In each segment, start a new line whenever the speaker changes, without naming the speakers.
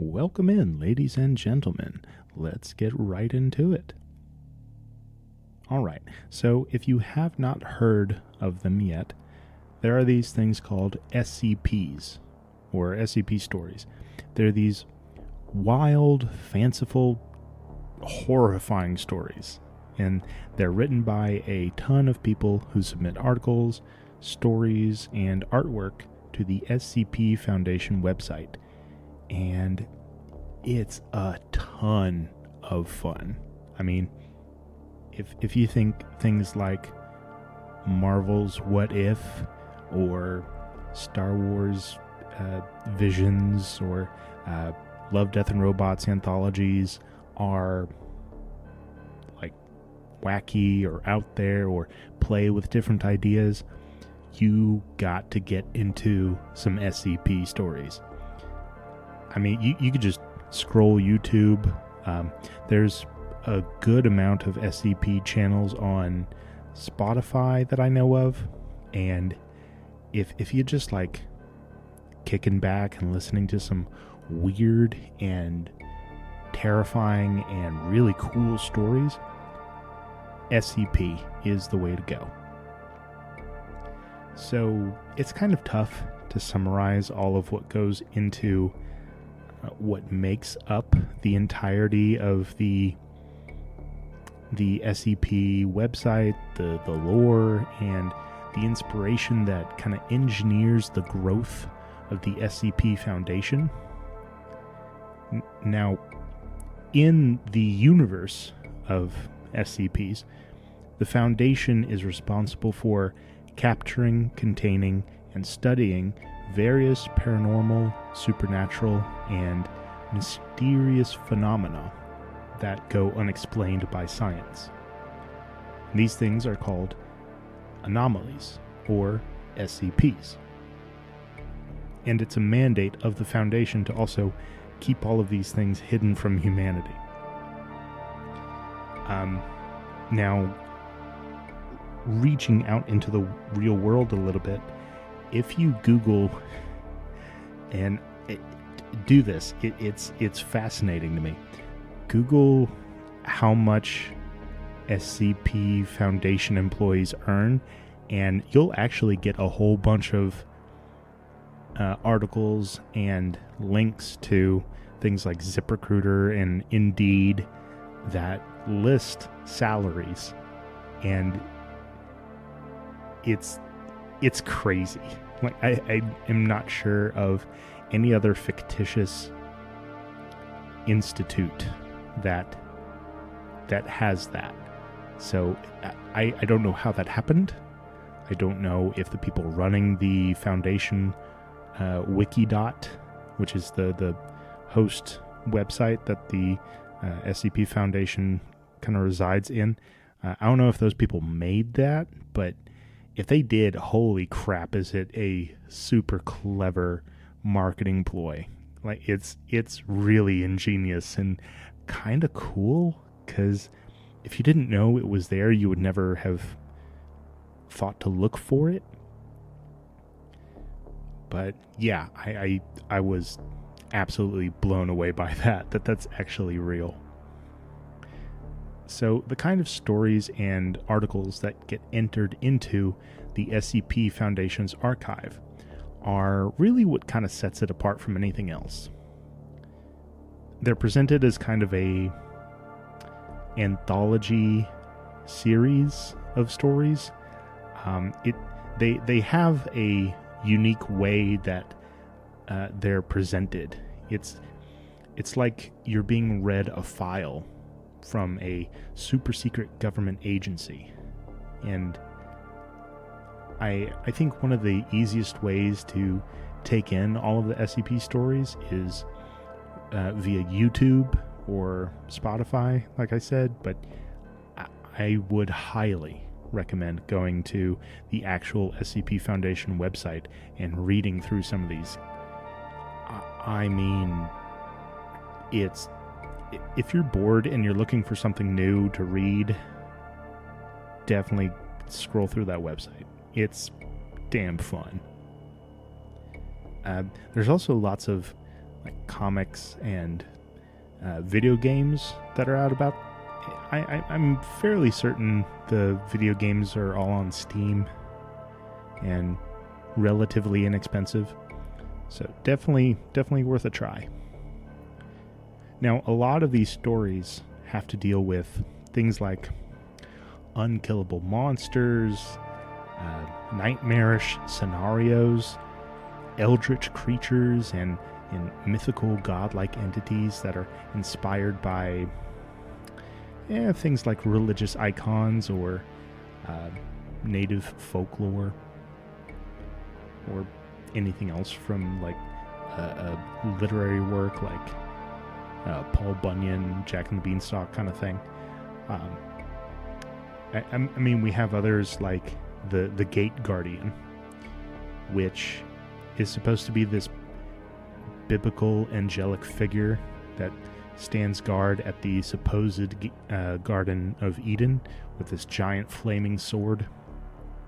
Welcome in, ladies and gentlemen. Let's get right into it. Alright, so if you have not heard of them yet, there are these things called SCPs, or SCP stories. They're these wild, fanciful, horrifying stories. And they're written by a ton of people who submit articles, stories, and artwork to the SCP Foundation website. And it's a ton of fun. I mean, if you think things like Marvel's What If, or Star Wars Visions, or Love, Death, and Robots anthologies are like wacky or out there or play with different ideas, you got to get into some SCP stories. I mean, you could just scroll YouTube. There's a good amount of SCP channels on Spotify that I know of, and if you just like kicking back and listening to some weird and terrifying and really cool stories, SCP is the way to go. So it's kind of tough to summarize all of what goes into what makes up the entirety of the SCP website, the lore, and the inspiration that kind of engineers the growth of the SCP Foundation. Now, in the universe of SCPs, the Foundation is responsible for capturing, containing, and studying various paranormal, supernatural, and mysterious phenomena that go unexplained by science. These things are called anomalies, or SCPs. And it's a mandate of the Foundation to also keep all of these things hidden from humanity. Now, reaching out into the real world a little bit, if you Google and do this, it's fascinating to me. Google how much SCP Foundation employees earn, and you'll actually get a whole bunch of articles and links to things like ZipRecruiter and Indeed that list salaries, and it's crazy. Like I am not sure of any other fictitious institute that has that. So I don't know how that happened. I don't know if the people running the Foundation Wikidot, which is the host website that the SCP Foundation kind of resides in, I don't know if those people made that, but if they did, holy crap, is it a super clever marketing ploy. Like, it's really ingenious and kind of cool, because if you didn't know it was there, you would never have thought to look for it. But yeah, I was absolutely blown away by that's actually real. So the kind of stories and articles that get entered into the SCP Foundation's archive are really what kind of sets it apart from anything else. They're presented as kind of a anthology series of stories. They have a unique way that they're presented. It's like you're being read a file from a super secret government agency. And I think one of the easiest ways to take in all of the SCP stories is via YouTube or Spotify, like I said, but I would highly recommend going to the actual SCP Foundation website and reading through some of these. I mean, if you're bored and you're looking for something new to read, definitely scroll through that website. It's damn fun. There's also lots of like comics and video games that are out about. I'm fairly certain the video games are all on Steam and relatively inexpensive. So definitely worth a try. Now, a lot of these stories have to deal with things like unkillable monsters, nightmarish scenarios, eldritch creatures, and mythical godlike entities that are inspired by things like religious icons or native folklore, or anything else from like a literary work like Paul Bunyan, Jack and the Beanstalk kind of thing. I mean, we have others like the Gate Guardian, which is supposed to be this biblical angelic figure that stands guard at the supposed Garden of Eden with this giant flaming sword,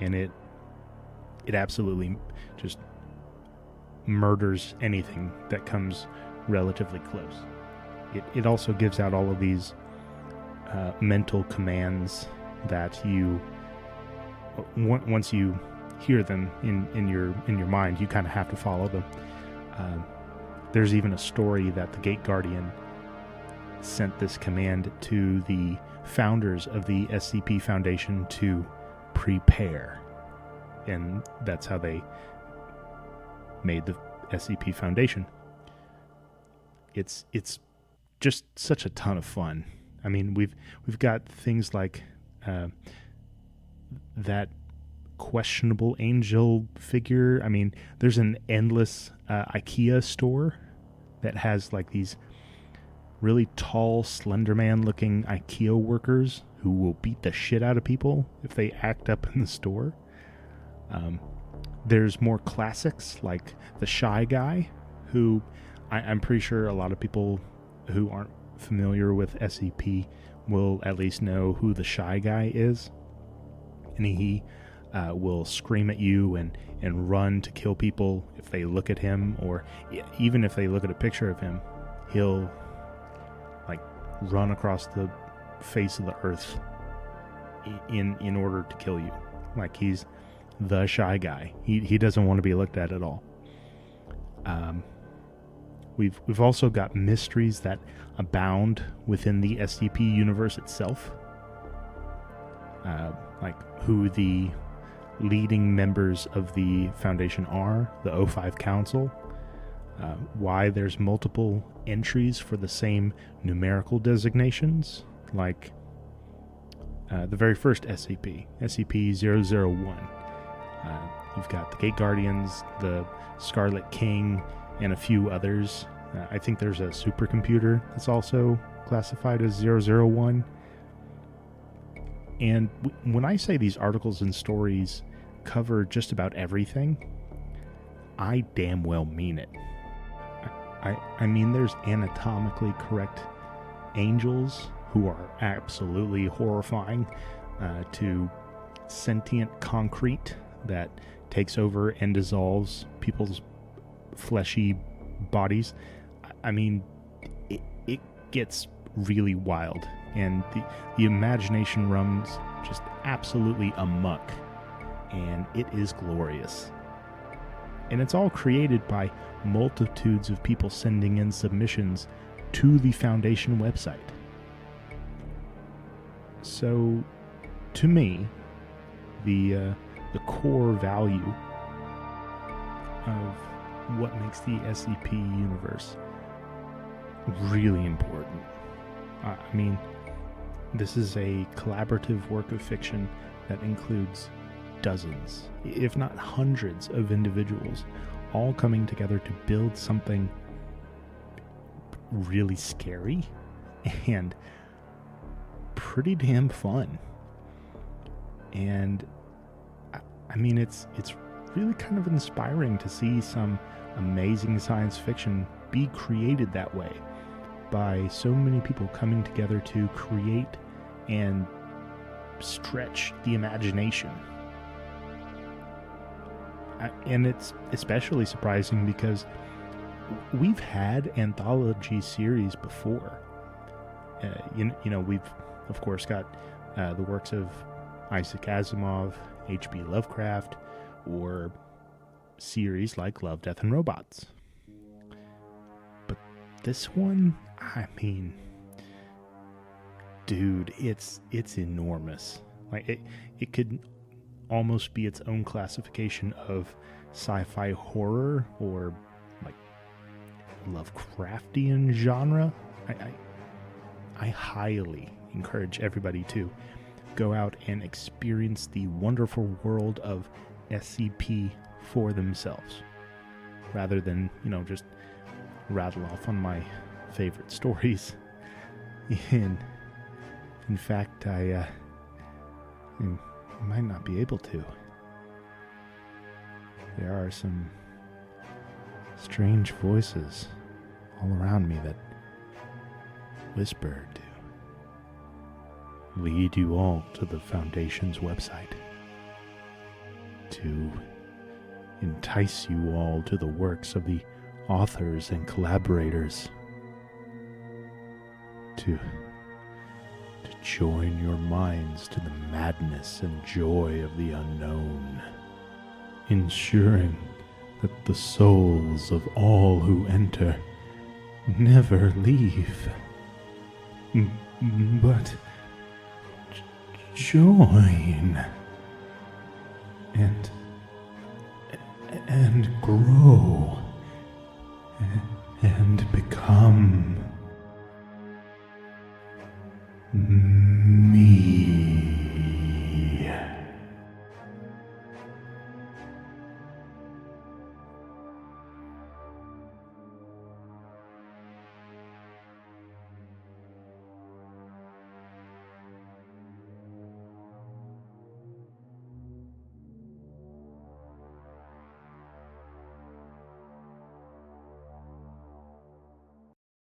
and it absolutely just murders anything that comes relatively close. It also gives out all of these mental commands that you, once you hear them in your mind, you kind of have to follow them. There's even a story that the Gate Guardian sent this command to the founders of the SCP Foundation to prepare, and that's how they made the SCP Foundation. It's just such a ton of fun. I mean, we've got things like that questionable angel figure. I mean, there's an endless IKEA store that has like these really tall, Slenderman looking IKEA workers who will beat the shit out of people if they act up in the store. There's more classics like the Shy Guy, who I'm pretty sure a lot of people who aren't familiar with SCP will at least know who the Shy Guy is. And he will scream at you and run to kill people if they look at him, or even if they look at a picture of him, he'll like run across the face of the earth in order to kill you. Like, he's the Shy Guy. He doesn't want to be looked at all. We've also got mysteries that abound within the SCP universe itself. Like who the leading members of the Foundation are, the O5 Council, why there's multiple entries for the same numerical designations, like the very first SCP, SCP-001. You've got the Gate Guardians, the Scarlet King, and a few others. I think there's a supercomputer that's also classified as 001. And when I say these articles and stories cover just about everything, I damn well mean it. I mean, there's anatomically correct angels who are absolutely horrifying, to sentient concrete that takes over and dissolves people's fleshy bodies. I mean, it gets really wild, and the imagination runs just absolutely amok, and it is glorious. And it's all created by multitudes of people sending in submissions to the Foundation website. So, to me, the core value of what makes the SCP universe really important. I mean, this is a collaborative work of fiction that includes dozens, if not hundreds, of individuals all coming together to build something really scary and pretty damn fun. And I mean, it's really kind of inspiring to see some amazing science fiction be created that way by so many people coming together to create and stretch the imagination. And it's especially surprising because we've had anthology series before. We've, of course, got the works of Isaac Asimov, H.P. Lovecraft, or series like Love, Death, and Robots. But this one, I mean, dude, it's enormous. Like it could almost be its own classification of sci-fi horror or like Lovecraftian genre. I highly encourage everybody to go out and experience the wonderful world of SCP for themselves, rather than, just rattle off on my favorite stories. In fact, I might not be able to. There are some strange voices all around me that whisper to lead you all to the Foundation's website, to entice you all to the works of the authors and collaborators, to join your minds to the madness and joy of the unknown, ensuring that the souls of all who enter never leave, but join and grow and become